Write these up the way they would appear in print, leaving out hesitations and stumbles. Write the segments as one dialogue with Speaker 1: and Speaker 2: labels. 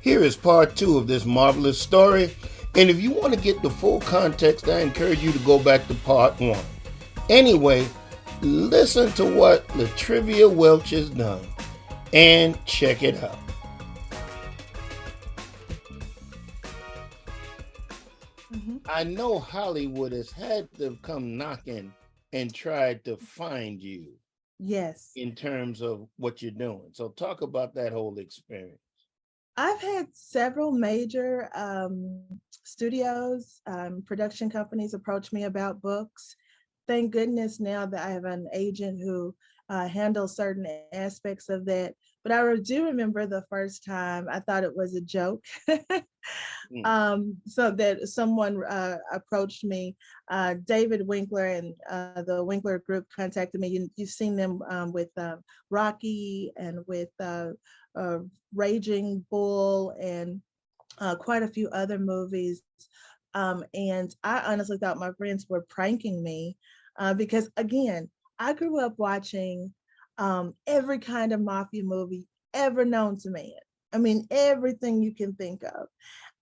Speaker 1: Here is part two of this marvelous story. And if you want to get the full context, I encourage you to go back to part one. Anyway, listen to what Latrivia Welch has done and check it out. I know Hollywood has had to come knocking and tried to find you
Speaker 2: Yes.
Speaker 1: in terms of what you're doing. So talk about that whole experience.
Speaker 2: I've had several major studios, production companies approach me about books. Thank goodness now that I have an agent who handles certain aspects of that. But I do remember the first time I thought it was a joke. So that someone approached me, David Winkler and the Winkler Group contacted me. You've seen them with Rocky and with uh, Raging Bull and quite a few other movies. And I honestly thought my friends were pranking me because, again, I grew up watching every kind of mafia movie ever known to man. I mean, everything you can think of.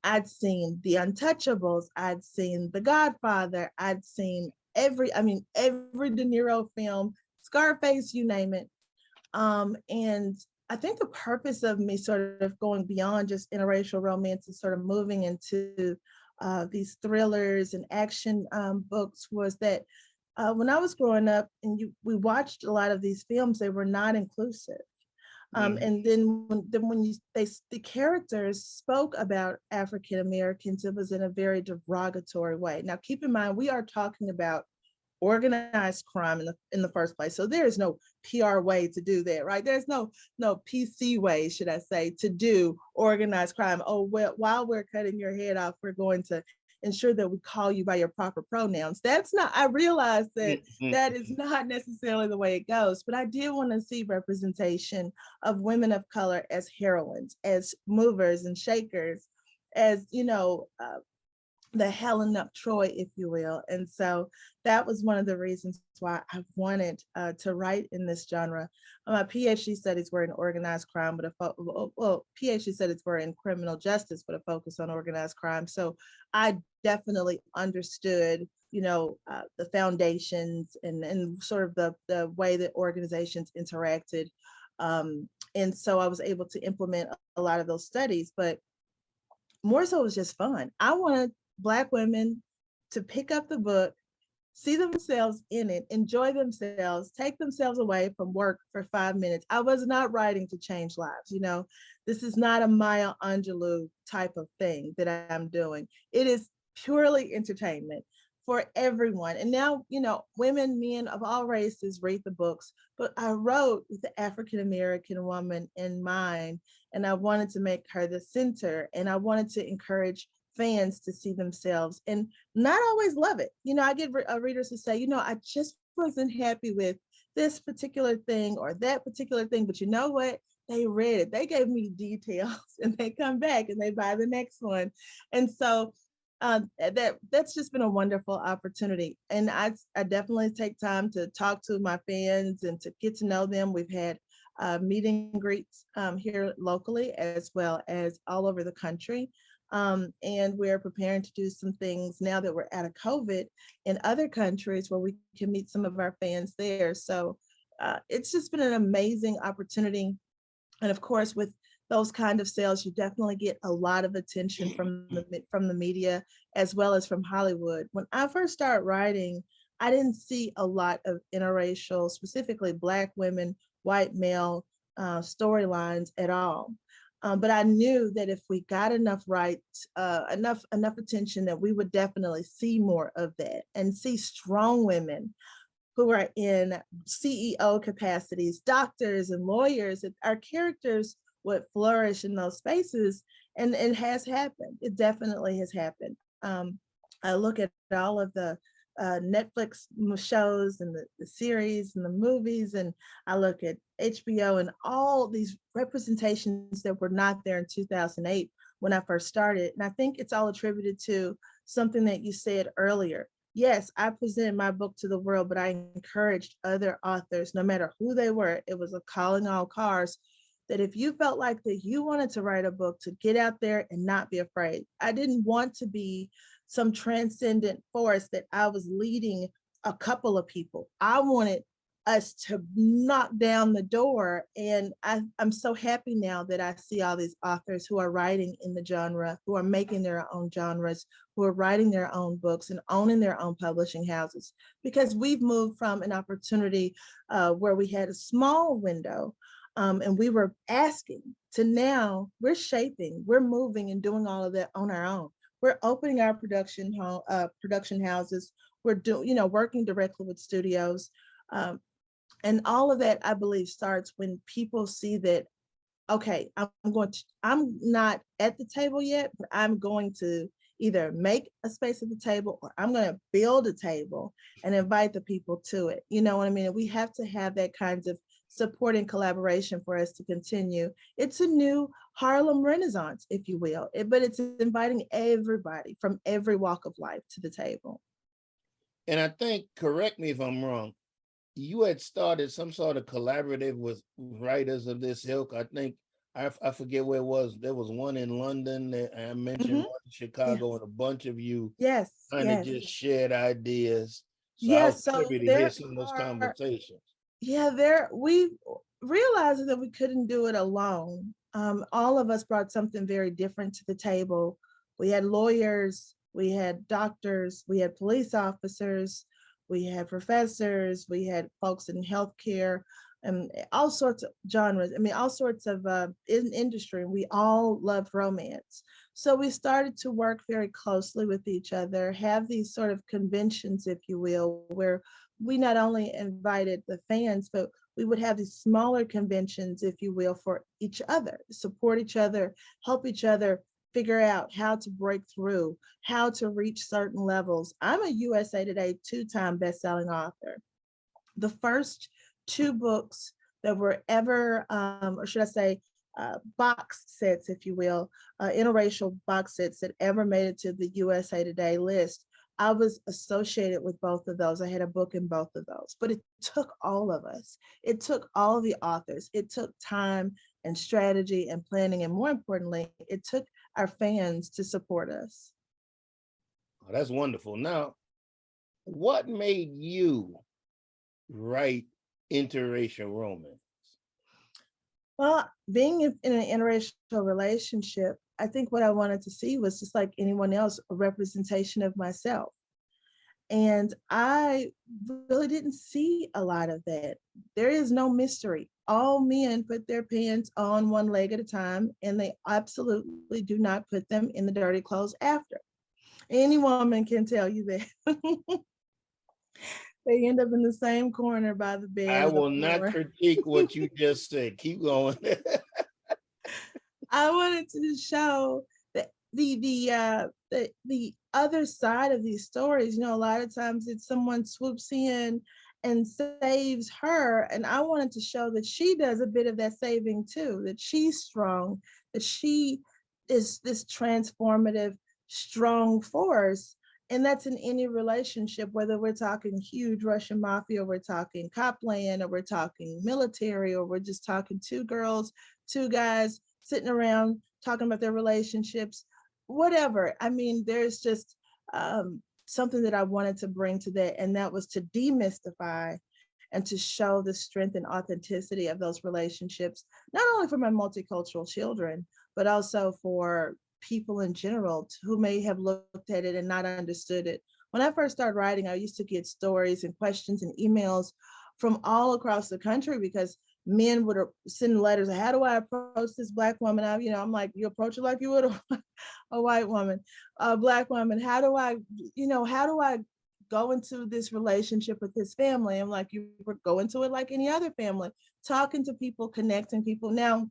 Speaker 2: I'd seen The Untouchables, I'd seen The Godfather, I'd seen every De Niro film, Scarface, you name it. And I think the purpose of me sort of going beyond just interracial romance and sort of moving into these thrillers and action books was that when I was growing up and we watched a lot of these films, they were not inclusive. And then when the characters spoke about African Americans, it was in a very derogatory way. Now, keep in mind, we are talking about organized crime in the first place. So there is no PR way to do that, right? There's no PC way, should I say, to do organized crime. Oh, well, while we're cutting your head off, we're going to ensure that we call you by your proper pronouns. That's not, I realize that that is not necessarily the way it goes, but I did want to see representation of women of color as heroines, as movers and shakers, as, the Helen of Troy, if you will. And so that was one of the reasons why I wanted to write in this genre. My PhD studies were in organized crime, but PhD studies were in criminal justice with a focus on organized crime. So I definitely understood, the foundations and sort of the way that organizations interacted. And so I was able to implement a lot of those studies, but more so it was just fun. I wanted Black women to pick up the book, see themselves in it, enjoy themselves, take themselves away from work for 5 minutes. I was not writing to change lives. This is not a Maya Angelou type of thing that I'm doing. It is purely entertainment for everyone. And now, women, men of all races read the books, but I wrote with the African American woman in mind, and I wanted to make her the center, and I wanted to encourage fans to see themselves and not always love it. I get readers who say, I just wasn't happy with this particular thing or that particular thing, but you know what? They read it, they gave me details, and they come back and they buy the next one. And so that's just been a wonderful opportunity. And I definitely take time to talk to my fans and to get to know them. We've had meet and greets here locally as well as all over the country. And we're preparing to do some things now that we're out of COVID in other countries where we can meet some of our fans there. So it's just been an amazing opportunity. And of course, with those kind of sales, you definitely get a lot of attention from the media as well as from Hollywood. When I first started writing, I didn't see a lot of interracial, specifically Black women, white male storylines at all. But I knew that if we got enough enough attention, that we would definitely see more of that and see strong women who are in CEO capacities, doctors and lawyers. Our characters would flourish in those spaces, and it has happened. It definitely has happened. I look at all of the Netflix shows and the series and the movies, and I look at HBO and all these representations that were not there in 2008 when I first started. And I think it's all attributed to something that you said earlier. Yes, I presented my book to the world, but I encouraged other authors, no matter who they were. It was a calling all cars that if you felt like that you wanted to write a book, to get out there and not be afraid. I didn't want to be some transcendent force that I was leading a couple of people. I wanted us to knock down the door. And I'm so happy now that I see all these authors who are writing in the genre, who are making their own genres, who are writing their own books and owning their own publishing houses, because we've moved from an opportunity where we had a small window and we were asking, to now we're shaping, we're moving and doing all of that on our own. We're opening our production houses. We're doing, working directly with studios. And all of that, I believe, starts when people see that, okay, I'm not at the table yet, but I'm going to either make a space at the table, or I'm going to build a table and invite the people to it. You know what I mean? And we have to have that kinds of support and collaboration for us to continue. It's a new Harlem Renaissance, if you will, but it's inviting everybody from every walk of life to the table.
Speaker 1: And I think, correct me if I'm wrong, you had started some sort of collaborative with writers of this ilk. I think I forget where it was. There was one in London that I mentioned, one in Chicago, and a bunch of you kind of just shared ideas. So I was happy to hear some of those conversations.
Speaker 2: Yeah, we realized that we couldn't do it alone. All of us brought something very different to the table. We had lawyers, we had doctors, we had police officers, we had professors, we had folks in healthcare, and all sorts of genres. I mean, all sorts of in industry. We all loved romance. So we started to work very closely with each other, have these sort of conventions, if you will, where we not only invited the fans, but we would have these smaller conventions, if you will, for each other, support each other, help each other figure out how to break through, how to reach certain levels. I'm a USA Today 2-time best-selling author. The first 2 books that were ever, or should I say, box sets, if you will, interracial box sets that ever made it to the USA Today list, I was associated with both of those. I had a book in both of those, but it took all of us. It took all the authors. It took time and strategy and planning. And more importantly, it took our fans to support us.
Speaker 1: Oh, that's wonderful. Now, what made you write interracial romance?
Speaker 2: Well, being in an interracial relationship, I think what I wanted to see was, just like anyone else, a representation of myself. And I really didn't see a lot of that. There is no mystery. All men put their pants on one leg at a time, and they absolutely do not put them in the dirty clothes after. Any woman can tell you that. They end up in the same corner by the bed.
Speaker 1: I will not critique what you just said. Keep going.
Speaker 2: I wanted to show that the other side of these stories. A lot of times it's someone swoops in and saves her, and I wanted to show that she does a bit of that saving too, that she's strong, that she is this transformative, strong force. And that's in any relationship, whether we're talking huge Russian mafia, or we're talking Copland, or we're talking military, or we're just talking 2 girls, 2 guys sitting around talking about their relationships, whatever. I mean, there's just something that I wanted to bring to that, and that was to demystify and to show the strength and authenticity of those relationships, not only for my multicultural children, but also for people in general who may have looked at it and not understood it. When I first started writing, I used to get stories and questions and emails from all across the country, because men would send letters. How do I approach this Black woman? I'm like, you approach it like you would a white woman, a Black woman. How do I go into this relationship with this family? I'm like, you would go into it like any other family, talking to people, connecting people. Now,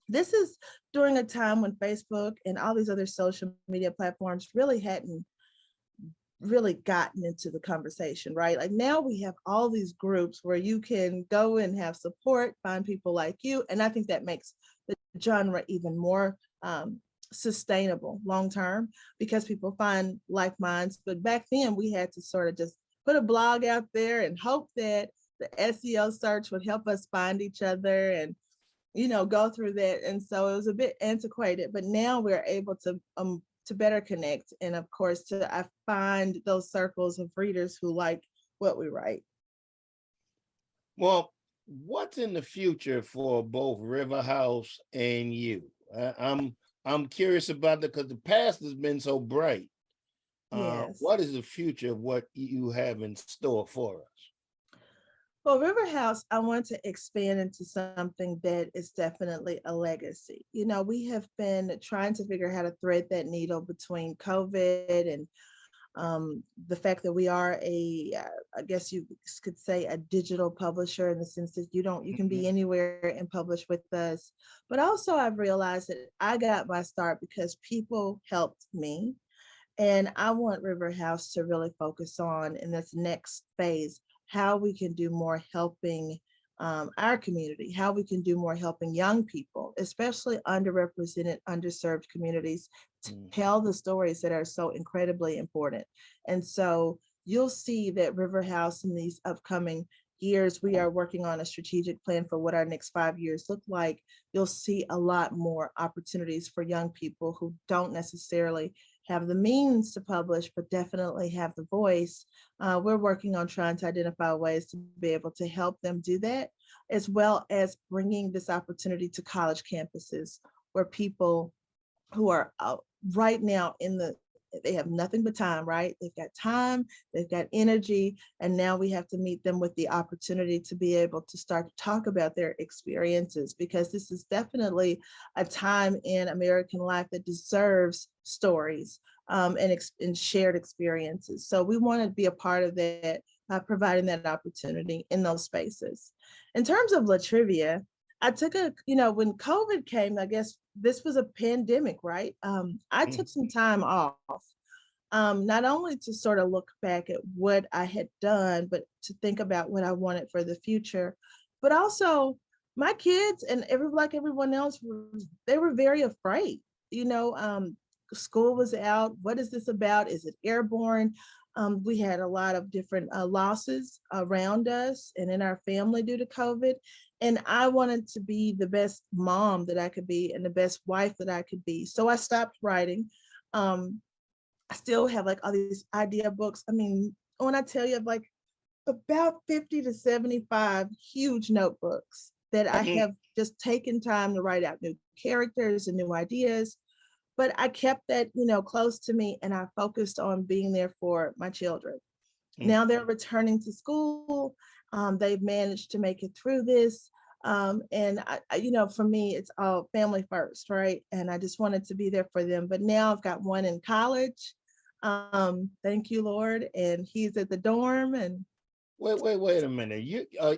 Speaker 2: this is during a time when Facebook and all these other social media platforms really hadn't really gotten into the conversation, right? Like, now we have all these groups where you can go and have support, find people like you. And I think that makes the genre even more sustainable long-term, because people find like minds. But back then we had to sort of just put a blog out there and hope that the SEO search would help us find each other. And go through that. And so it was a bit antiquated, but now we're able to better connect. And of course, I find those circles of readers who like what we write.
Speaker 1: Well, what's in the future for both River House and you? I'm curious about that because the past has been so bright.
Speaker 2: Yes.
Speaker 1: What is the future of what you have in store for us?
Speaker 2: Well, River House, I want to expand into something that is definitely a legacy. We have been trying to figure out how to thread that needle between COVID and the fact that we are I guess you could say, a digital publisher, in the sense that you can be
Speaker 1: Mhm.
Speaker 2: anywhere and publish with us. But also I've realized that I got my start because people helped me. And I want River House to really focus on, in this next phase, how we can do more helping our community, how we can do more helping young people, especially underrepresented, underserved communities, to
Speaker 1: Mm.
Speaker 2: tell the stories that are so incredibly important. And so you'll see that River House in these upcoming years, we are working on a strategic plan for what our next 5 years look like. You'll see a lot more opportunities for young people who don't necessarily have the means to publish, but definitely have the voice. We're working on trying to identify ways to be able to help them do that, as well as bringing this opportunity to college campuses where people who are out right now they have nothing but time, right? They've got time, they've got energy, and now we have to meet them with the opportunity to be able to start to talk about their experiences, because this is definitely a time in American life that deserves stories and shared experiences. So we want to be a part of that, providing that opportunity in those spaces. In terms of La Trivia, I took when COVID came, I guess this was a pandemic, right? I
Speaker 1: Mhm.
Speaker 2: took some time off, not only to sort of look back at what I had done, but to think about what I wanted for the future. But also, my kids and like everyone else, they were very afraid. You know, um, School was out. What is this about? Is it airborne? We had a lot of different losses around us and in our family due to COVID. And I wanted to be the best mom that I could be and the best wife that I could be. So I stopped writing. Um, I still have like all these idea books. I mean, when I tell you, like about 50 to 75 huge notebooks that I
Speaker 1: Mhm.
Speaker 2: have just taken time to write out new characters and new ideas. But I kept that, close to me, and I focused on being there for my children. Now they're returning to school. They've managed to make it through this. And for me, it's all family first, right? And I just wanted to be there for them. But now I've got one in college. Thank you, Lord. And he's at the dorm. And
Speaker 1: Wait a minute.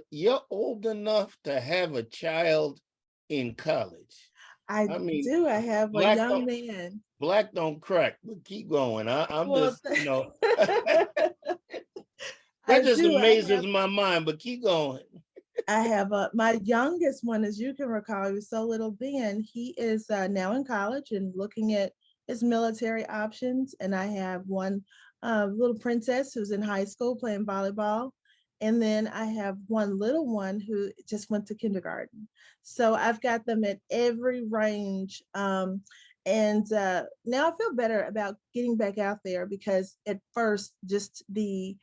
Speaker 1: You're old enough to have a child in college.
Speaker 2: I
Speaker 1: I mean,
Speaker 2: do. I have a
Speaker 1: black
Speaker 2: young
Speaker 1: don't
Speaker 2: man.
Speaker 1: black don't crack, but keep going. I'm
Speaker 2: Well,
Speaker 1: just,
Speaker 2: I
Speaker 1: that just
Speaker 2: do. I
Speaker 1: amazes
Speaker 2: have
Speaker 1: my mind, but keep going.
Speaker 2: my youngest one, as you can recall, he was so little then. He is now in college and looking at his military options. And I have one little princess who's in high school playing volleyball. And then I have one little one who just went to kindergarten. So I've got them at every range. And now I feel better about getting back out there, because at first, just the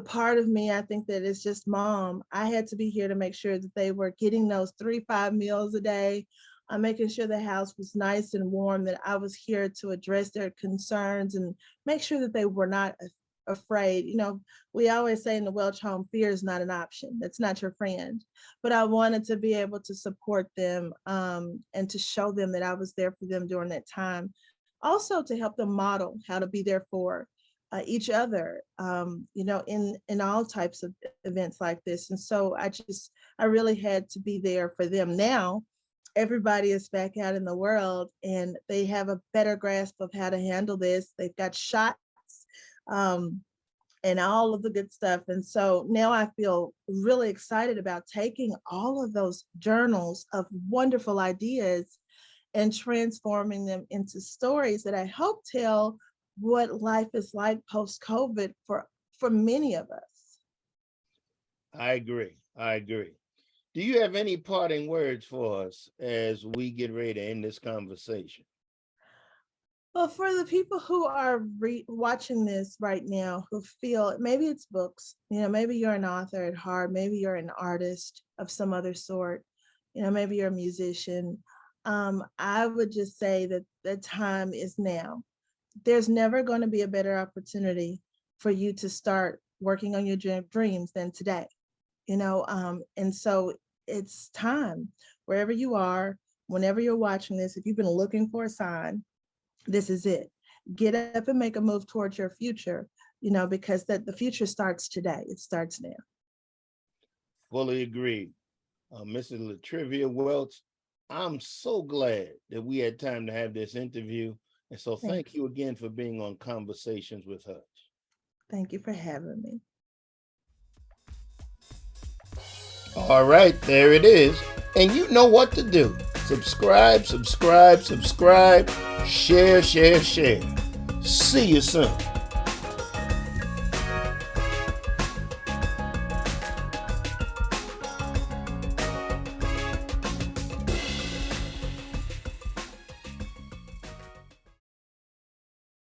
Speaker 2: part of me, I think, that is just mom. I had to be here to make sure that they were getting those 3-5 meals a day, making sure the house was nice and warm, that I was here to address their concerns and make sure that they were not afraid. We always say in the Welch home, fear is not an option. That's not your friend. But I wanted to be able to support them, and to show them that I was there for them during that time. Also to help them model how to be there for each other, in all types of events like this. And so I really had to be there for them. Now, everybody is back out in the world and they have a better grasp of how to handle this. They've got shots, um, and all of the good stuff. And so now I feel really excited about taking all of those journals of wonderful ideas and transforming them into stories that I hope tell what life is like post COVID for many of us.
Speaker 1: I agree. Do you have any parting words for us as we get ready to end this conversation?
Speaker 2: Well, for the people who are watching this right now, who feel maybe it's books, maybe you're an author at heart, maybe you're an artist of some other sort, maybe you're a musician. I would just say that the time is now. There's never going to be a better opportunity for you to start working on your dreams than today, and so it's time. Wherever you are, whenever you're watching this, if you've been looking for a sign, this is it. Get up and make a move towards your future, because the future starts today. It starts now.
Speaker 1: Fully agree. Mrs. Latrivia Welch, I'm so glad that we had time to have this interview. And so thank you again for being on Conversations with Hutch.
Speaker 2: Thank you for having me.
Speaker 1: All right, there it is. And you know what to do. Subscribe, subscribe, subscribe, share, share, share. See you soon.